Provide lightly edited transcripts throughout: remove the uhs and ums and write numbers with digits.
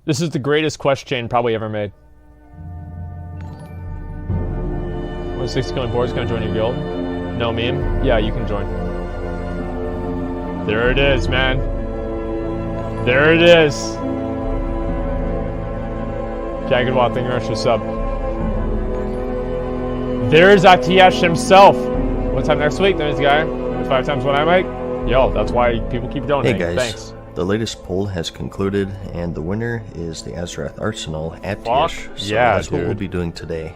This is the greatest quest chain probably ever made. 160 killing boards, can I join your guild? No meme? Yeah, you can join. There it is, man. There it is. Jagged Wild, thank you very much for the sub. There's Atiesh himself. What time next week? There's the guy. 5 times what I make. Yo, that's why people keep donating. Hey guys, thanks. The latest poll has concluded, and the winner is the Azeroth Arsenal, Atiesh. So yeah, that's what we'll be doing today.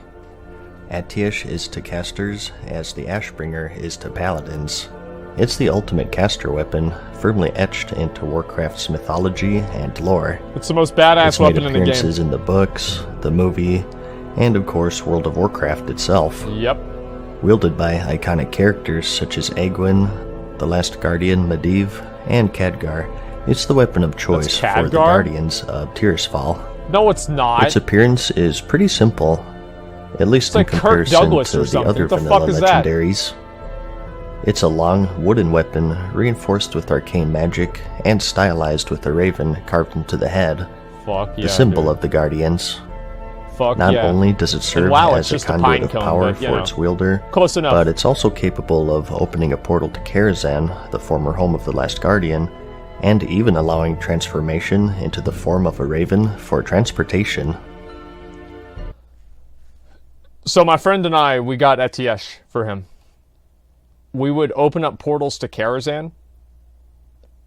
Atiesh is to casters, as the Ashbringer is to paladins. It's the ultimate caster weapon, firmly etched into Warcraft's mythology and lore. It's the most badass weapon in the game. It's made appearances in the books, the movie, and of course World of Warcraft itself. Yep. Wielded by iconic characters such as Egwene, the Last Guardian Medivh, and Khadgar, it's the weapon of choice for the Guardians of Tirisfal. No, it's not. Its appearance is pretty simple, at least in comparison to the other vanilla legendaries. It's a long wooden weapon reinforced with arcane magic and stylized with a raven carved into the head, the symbol of the Guardians. Not only does it serve as a conduit of power for its wielder, but it's also capable of opening a portal to Karazhan, the former home of the Last Guardian, and even allowing transformation into the form of a raven for transportation. So my friend and I, we got Atiesh for him. We would open up portals to Karazhan,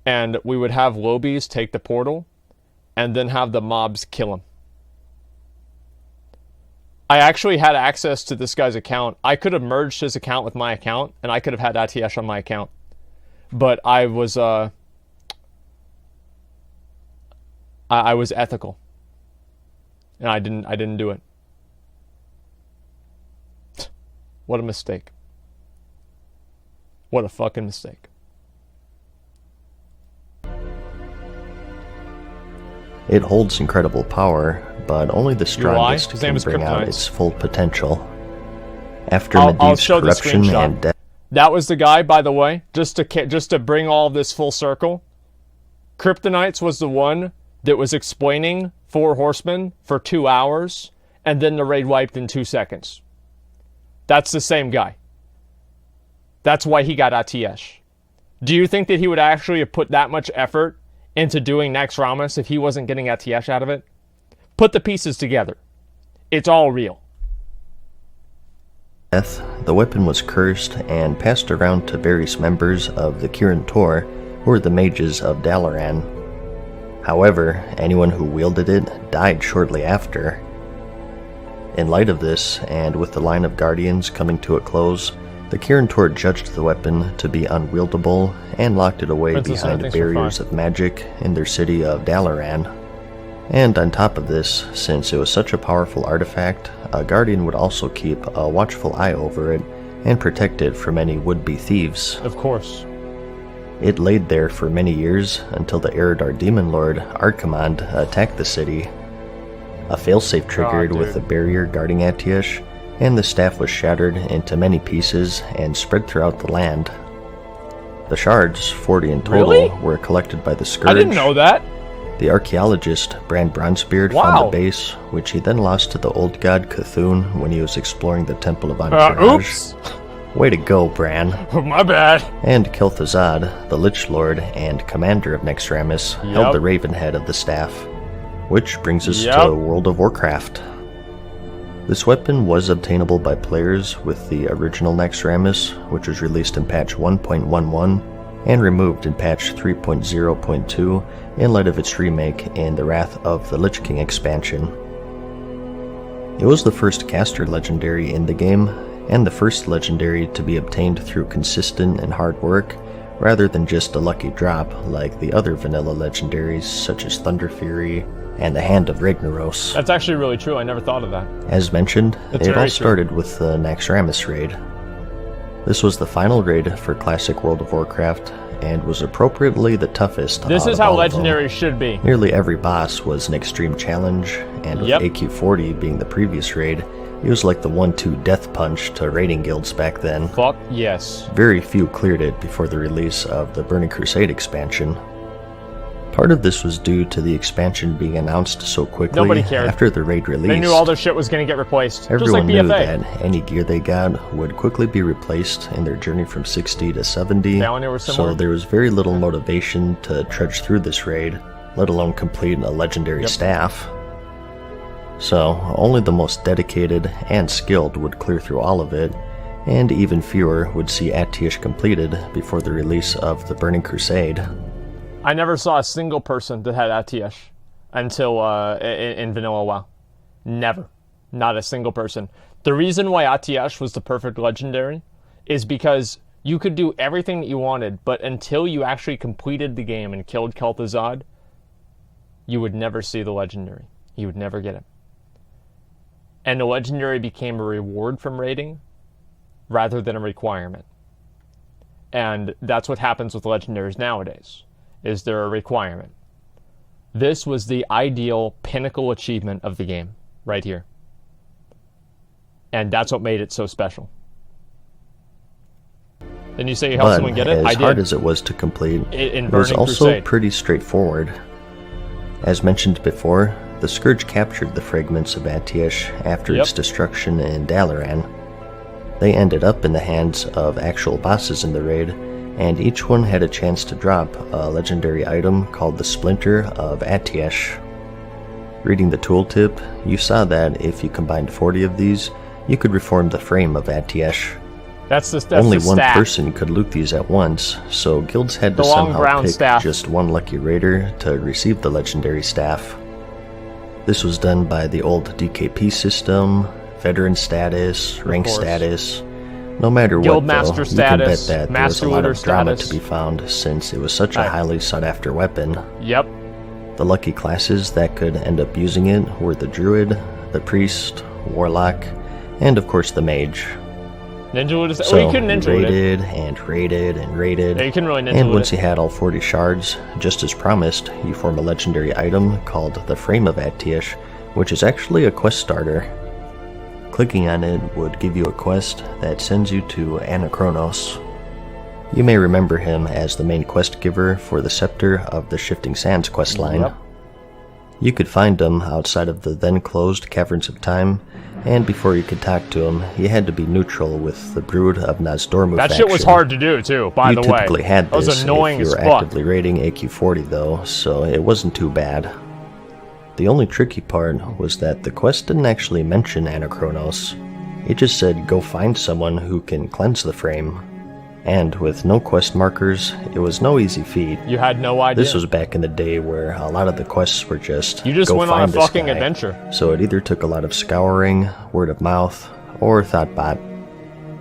and we would have lobbies take the portal, and then have the mobs kill him. I actually had access to this guy's account. I could have merged his account with my account, and I could have had Atiesh on my account. But I was I was ethical, and I didn't do it. What a mistake. What a fucking mistake. It holds incredible power, but only the strongest can bring out its full potential. After Medivh's corruption and death... That was the guy, by the way, just to bring all of this full circle. Kryptonites was the one that was explaining 4 horsemen for 2 hours, and then the raid wiped in 2 seconds. That's the same guy. That's why he got Atiesh. Do you think that he would actually have put that much effort into doing Naxxramas if he wasn't getting Atiesh out of it? Put the pieces together. It's all real. The weapon was cursed and passed around to various members of the Kirin Tor, who were the mages of Dalaran. However, anyone who wielded it died shortly after. In light of this, and with the line of guardians coming to a close, the Kirin Tor judged the weapon to be unwieldable and locked it away behind barriers of magic in their city of Dalaran. And on top of this, since it was such a powerful artifact, a guardian would also keep a watchful eye over it and protect it from any would-be thieves. Of course. It laid there for many years until the Eredar Demon Lord, Archimonde, attacked the city. A failsafe triggered with a barrier guarding Atiesh, and the staff was shattered into many pieces and spread throughout the land. The shards, 40 in total, were collected by the Scourge. I didn't know that. The archaeologist Brand Bronzebeard found the base, which he then lost to the old god Cthulhu when he was exploring the Temple of Entourage. Oops! Way to go, Bran. My bad. And Kel'Thuzad, the Lich Lord and commander of Naxxramas, held the Ravenhead of the staff. Which brings us to World of Warcraft. This weapon was obtainable by players with the original Naxxramas, which was released in patch 1.11 and removed in patch 3.0.2 in light of its remake in the Wrath of the Lich King expansion. It was the first caster legendary in the game, and the first legendary to be obtained through consistent and hard work, rather than just a lucky drop like the other vanilla legendaries such as Thunder Fury and the Hand of Ragnaros. That's actually really true, I never thought of that. As mentioned, it all started with the Naxxramas raid. This was the final raid for classic World of Warcraft, and was appropriately the toughest. This is how legendary should be. Nearly every boss was an extreme challenge, and with AQ40 being the previous raid, it was like the 1-2 death punch to raiding guilds back then. Fuck yes. Very few cleared it before the release of the Burning Crusade expansion. Part of this was due to the expansion being announced so quickly Nobody cared. after the raid release. They knew all their shit was going to get replaced. Everyone just like knew BFA. that any gear they got would quickly be replaced in their journey from 60 to 70, so there was very little motivation to trudge through this raid, let alone complete a legendary staff. So, only the most dedicated and skilled would clear through all of it, and even fewer would see Atiesh completed before the release of the Burning Crusade. I never saw a single person that had Atiesh until in Vanilla WoW. Never. Not a single person. The reason why Atiesh was the perfect legendary is because you could do everything that you wanted, but until you actually completed the game and killed Kel'Thuzad, you would never see the legendary. You would never get it. And the legendary became a reward from raiding rather than a requirement. And that's what happens with legendaries nowadays, is they're a requirement. This was the ideal pinnacle achievement of the game, right here. And that's what made it so special. Then you say you helped someone get it? As hard as it was to complete, it was also pretty straightforward. As mentioned before, the Scourge captured the fragments of Atiesh after its destruction in Dalaran. They ended up in the hands of actual bosses in the raid, and each one had a chance to drop a legendary item called the Splinter of Atiesh. Reading the tooltip, you saw that if you combined 40 of these, you could reform the frame of Atiesh. Only one person could loot these at once, so guilds had to somehow pick just one lucky raider to receive the legendary staff. This was done by the old DKP system, veteran status, rank status. No matter what, though, you can bet that there was a lot of drama to be found since it was such a highly sought-after weapon. The lucky classes that could end up using it were the Druid, the Priest, Warlock, and of course the Mage. Ninja would have so you raided and raided and raided, yeah, you can really and once you had all 40 shards, just as promised, you form a legendary item called the Frame of Atiesh, which is actually a quest starter. Clicking on it would give you a quest that sends you to Anachronos. You may remember him as the main quest giver for the Scepter of the Shifting Sands questline. You could find him outside of the then closed Caverns of Time, and before you could talk to him, you had to be neutral with the Brood of Nozdormu faction. That shit was hard to do, too, by the way. You typically had this was annoying if you were actively raiding AQ40, though, so it wasn't too bad. The only tricky part was that the quest didn't actually mention Anachronos. It just said go find someone who can cleanse the frame. And with no quest markers, it was no easy feat. You had no idea. This was back in the day where a lot of the quests were just you just go went find on a this fucking guy. adventure. So it either took a lot of scouring, word of mouth, or thoughtbot.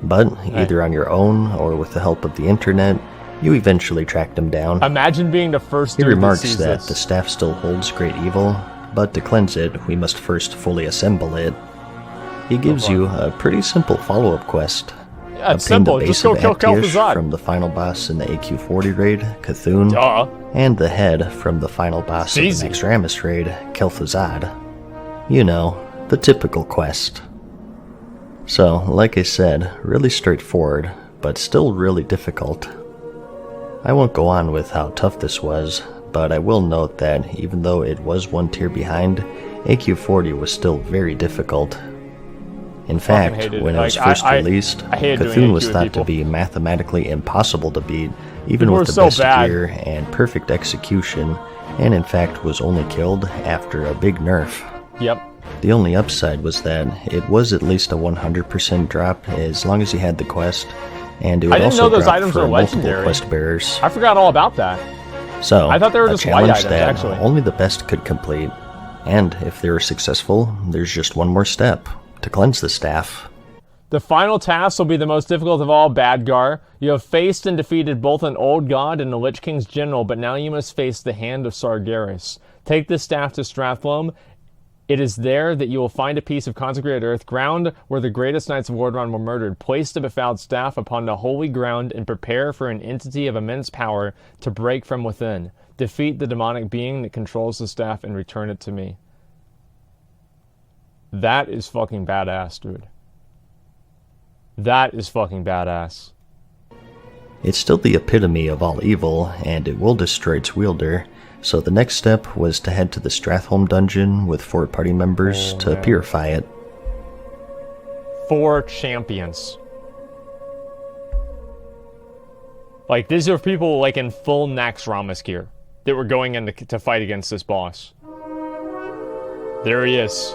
But either on your own or with the help of the internet, you eventually tracked him down. Imagine being the first dude that remarks sees that this. The staff still holds great evil, but to cleanse it, we must first fully assemble it. He gives you a pretty simple follow-up quest. Yeah, it's simple. Just go kill Kel'Thuzad from the final boss in the AQ40 raid, Cthulhu, and the head from the final boss of the Naxxramas raid, Kel'Thuzad. You know, the typical quest. So, like I said, really straightforward, but still really difficult. I won't go on with how tough this was, but I will note that even though it was one tier behind, AQ40 was still very difficult. In fact, when it was first released, Cthulhu was thought to be mathematically impossible to beat, even with the best gear and perfect execution, and in fact was only killed after a big nerf. The only upside was that it was at least a 100% drop as long as you had the quest, and it would also drop for multiple quest bearers. I forgot all about that. So, I thought they were just white items, that actually. Only the best could complete, and if they were successful, there's just one more step. To cleanse the staff. The final task will be the most difficult of all, Badgar. You have faced and defeated both an old god and the Lich King's general, but now you must face the hand of Sargeras. Take this staff to Strathlum. It is there that you will find a piece of consecrated earth, ground where the greatest knights of Lordaeron were murdered. Place the befouled staff upon the holy ground and prepare for an entity of immense power to break from within. Defeat the demonic being that controls the staff and return it to me. That is fucking badass, dude. That is fucking badass. It's still the epitome of all evil, and it will destroy its wielder, So the next step was to head to the Stratholme dungeon with 4 party members to purify it. 4 champions. Like, these are people, like, in full Naxxramas gear that were going in to fight against this boss. There he is.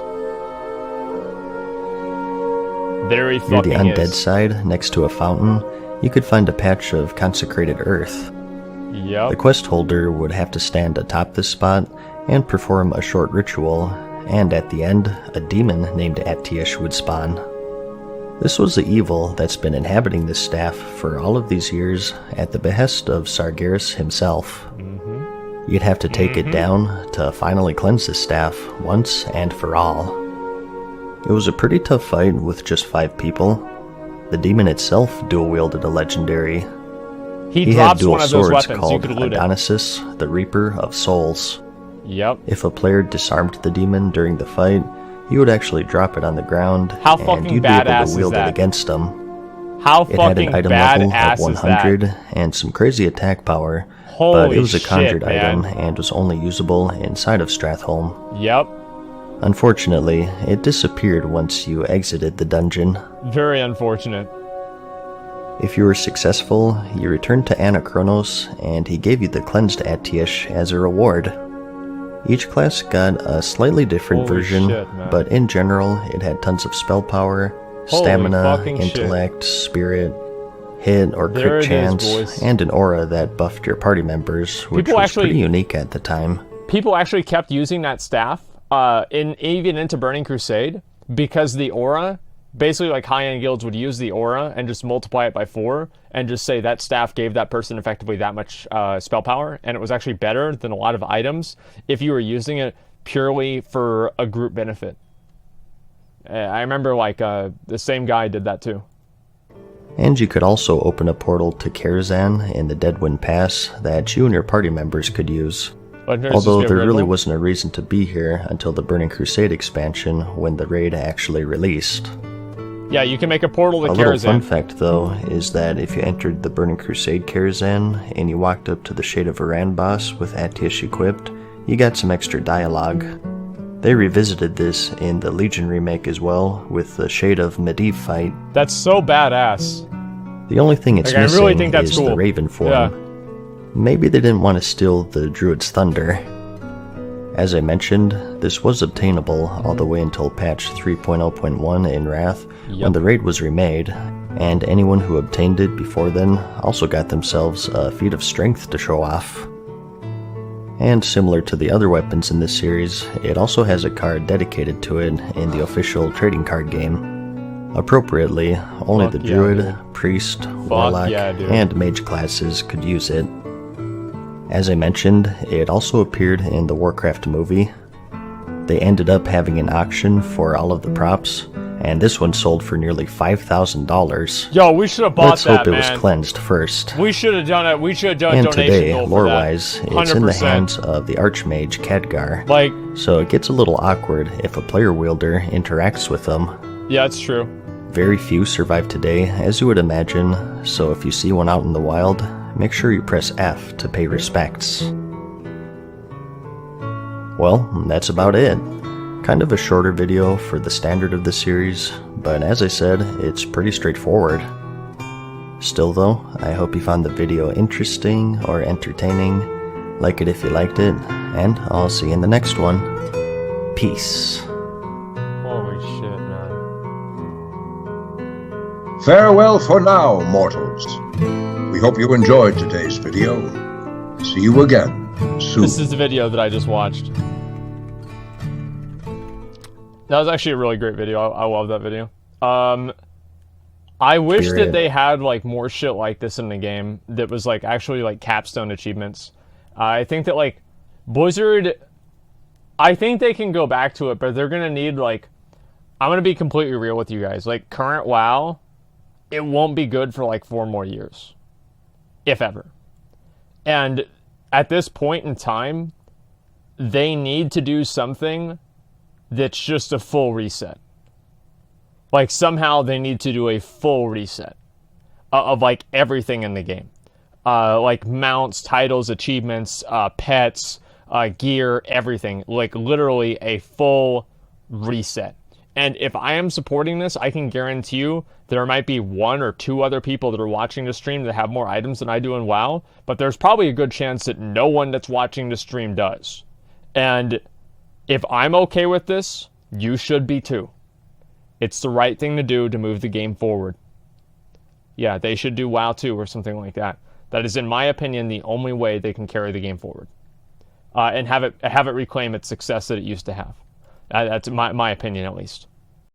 There he fucking is. Near the undead side, next to a fountain, you could find a patch of consecrated earth. Yep. The quest holder would have to stand atop this spot and perform a short ritual, and at the end, a demon named Atiesh would spawn. This was the evil that's been inhabiting this staff for all of these years at the behest of Sargeras himself. You'd have to take it down to finally cleanse this staff once and for all. It was a pretty tough fight with just 5 people. The demon itself dual-wielded a legendary. He had drops dual one of those swords weapons, called you could loot it. Dionysus, the Reaper of Souls. Yep. If a player disarmed the demon during the fight, he would actually drop it on the ground, How and fucking you'd be able badass to is wield it that? against them. How It had fucking an item level of badass is 100 that? and some crazy attack power, but Holy it was a shit, conjured man. item and was only usable inside of Stratholme. Yep. Unfortunately, it disappeared once you exited the dungeon. Very unfortunate. If you were successful, you returned to Anachronos, and he gave you the cleansed Atiesh as a reward. Each class got a slightly different Holy version, shit, man. but in general, it had tons of spell power, Holy stamina, fucking shit. intellect, spirit, hit or There crit it is, chance, boys. and an aura that buffed your party members, which People was actually- pretty unique at the time. People actually kept using that staff even into Burning Crusade because the aura, basically like high-end guilds would use the aura and just multiply it by 4 and just say that staff gave that person effectively that much spell power, and it was actually better than a lot of items if you were using it purely for a group benefit. I remember like the same guy did that too. And you could also open a portal to Karazhan in the Deadwind Pass that you and your party members could use. Although there really wasn't a reason to be here until the Burning Crusade expansion when the raid actually released. Yeah, you can make a portal to A little fun Karazhan. fact though is that if you entered the Burning Crusade Karazhan and you walked up to the Shade of Varan boss with Atiesh equipped, you got some extra dialogue. They revisited this in the Legion remake as well with the Shade of Medivh fight. That's so badass. The only thing it's Like, I missing really think that's is cool. the Raven form. Yeah. Maybe they didn't want to steal the Druid's thunder. As I mentioned, this was obtainable all the way until patch 3.0.1 in Wrath, when the raid was remade, and anyone who obtained it before then also got themselves a feat of strength to show off. And similar to the other weapons in this series, it also has a card dedicated to it in the official trading card game. Appropriately, only the Druid, Priest, Warlock, and Mage classes could use it. As I mentioned, it also appeared in the Warcraft movie. They ended up having an auction for all of the props, and this one sold for nearly $5,000. Yo, we should have bought Let's that, hope it man. was cleansed first. We should have done it. We should have done a And donation today, goal for lore-wise, that. it's in the 100%. hands of the Archmage Khadgar. Like, So it gets a little awkward if a player wielder interacts with them. yeah, it's true. Very few survive today, as you would imagine, so if you see one out in the wild, make sure you press F to pay respects. Well, that's about it. Kind of a shorter video for the standard of the series, but as I said, it's pretty straightforward. Still though, I hope you found the video interesting or entertaining. Like it if you liked it, and I'll see you in the next one. Peace. Holy shit, man. Farewell for now, mortals. We hope you enjoyed today's video. See you again soon. This is the video that I just watched. That was actually a really great video. I love that video. I wish that they had like more shit like this in the game that was like actually like capstone achievements. I think that like Blizzard, I think they can go back to it, but they're gonna need like, I'm gonna be completely real with you guys. Like current WoW, it won't be good for like 4 more years, if ever. And at this point in time, they need to do something that's just a full reset. Like somehow they need to do a full reset of like everything in the game. Like mounts, titles, achievements, pets, gear, everything. Like, literally a full reset. And if I am supporting this, I can guarantee you there might be 1 or 2 other people that are watching the stream that have more items than I do in WoW, but there's probably a good chance that no one that's watching the stream does. And if I'm okay with this, you should be too. It's the right thing to do to move the game forward. Yeah, they should do WoW 2 or something like that. That is, in my opinion, the only way they can carry the game forward. And have it reclaim its success that it used to have. That's my opinion, at least.